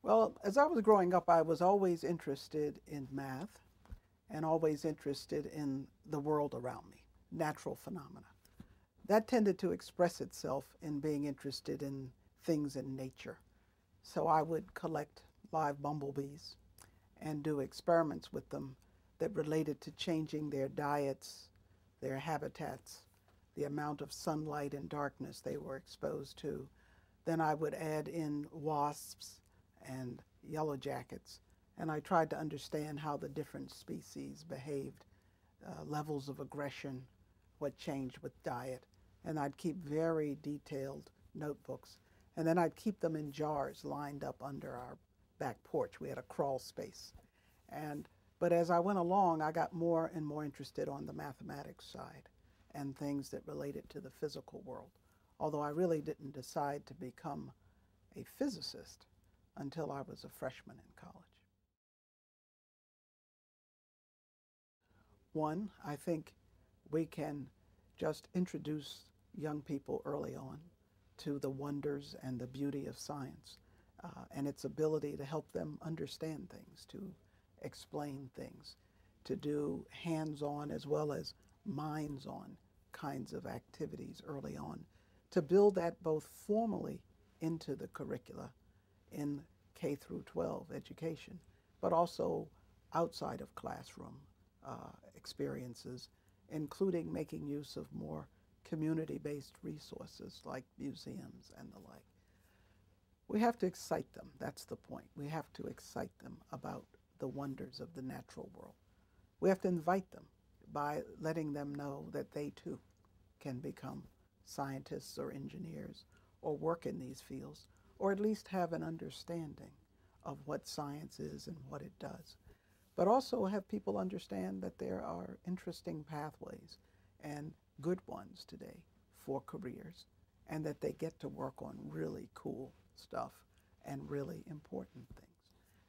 Well, as I was growing up, I was always interested in math and always interested in the world around me, natural phenomena. That tended to express itself in being interested in things in nature. So I would collect live bumblebees and do experiments with them that related to changing their diets, their habitats, the amount of sunlight and darkness they were exposed to. Then I would add in wasps and yellow jackets, and I tried to understand how the different species behaved, levels of aggression, what changed with diet, and I'd keep very detailed notebooks. And then I'd keep them in jars lined up under our back porch. We had a crawl space. And but as I went along, I got more and more interested on the mathematics side and things that related to the physical world. Although I really didn't decide to become a physicist until I was a freshman in college. One, I think we can just introduce young people early on to the wonders and the beauty of science and its ability to help them understand things, to explain things, to do hands-on as well as minds-on kinds of activities early on, to build that both formally into the curricula in K through 12 education, but also outside of classroom experiences, including making use of more community-based resources like museums and the like. We have to excite them. That's the point. We have to excite them about the wonders of the natural world. We have to invite them by letting them know that they too can become scientists or engineers or work in these fields, or at least have an understanding of what science is and what it does. But also have people understand that there are interesting pathways and good ones today for careers, and that they get to work on really cool stuff and really important things.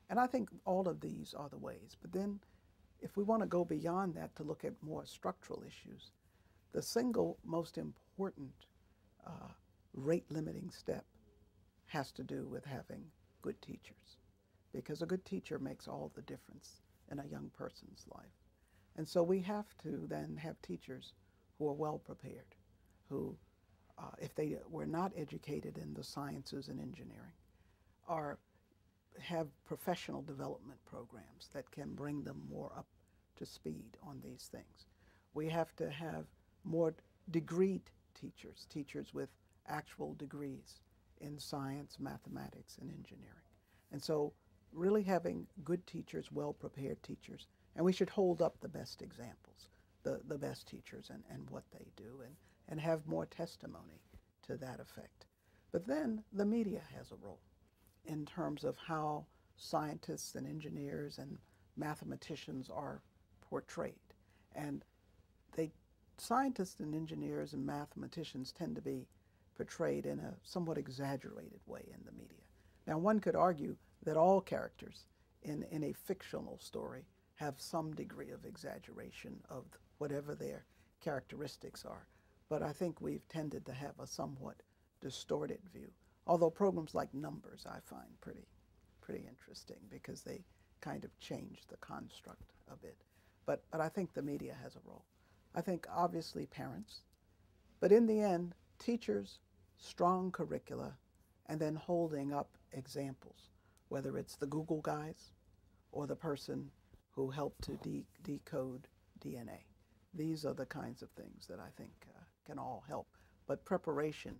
And I think all of these are the ways. But then if we want to go beyond that to look at more structural issues, the single most important rate limiting step has to do with having good teachers, because a good teacher makes all the difference in a young person's life. And so we have to then have teachers who are well prepared, who, if they were not educated in the sciences and engineering, are have professional development programs that can bring them more up to speed on these things. We have to have more degreed teachers, teachers with actual degrees in science, mathematics, and engineering. And so really having good teachers, well-prepared teachers, and we should hold up the best examples, the best teachers and what they do, and have more testimony to that effect. But then the media has a role in terms of how scientists and engineers and mathematicians are portrayed. And they, scientists and engineers and mathematicians tend to be portrayed in a somewhat exaggerated way in the media. Now, one could argue that all characters in a fictional story have some degree of exaggeration of whatever their characteristics are. But I think we've tended to have a somewhat distorted view. Although programs like Numbers I find pretty interesting because they kind of change the construct a bit. But I think the media has a role. I think obviously parents, but in the end, teachers, strong curricula, and then holding up examples, whether it's the Google guys or the person who helped to decode DNA. These are the kinds of things that I think can all help. But preparation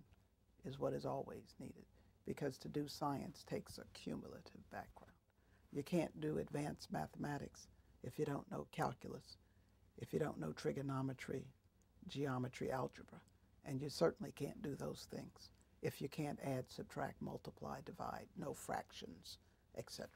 is what is always needed, because to do science takes a cumulative background. You can't do advanced mathematics if you don't know calculus, if you don't know trigonometry, geometry, algebra, and you certainly can't do those things if you can't add, subtract, multiply, divide, know fractions, etc.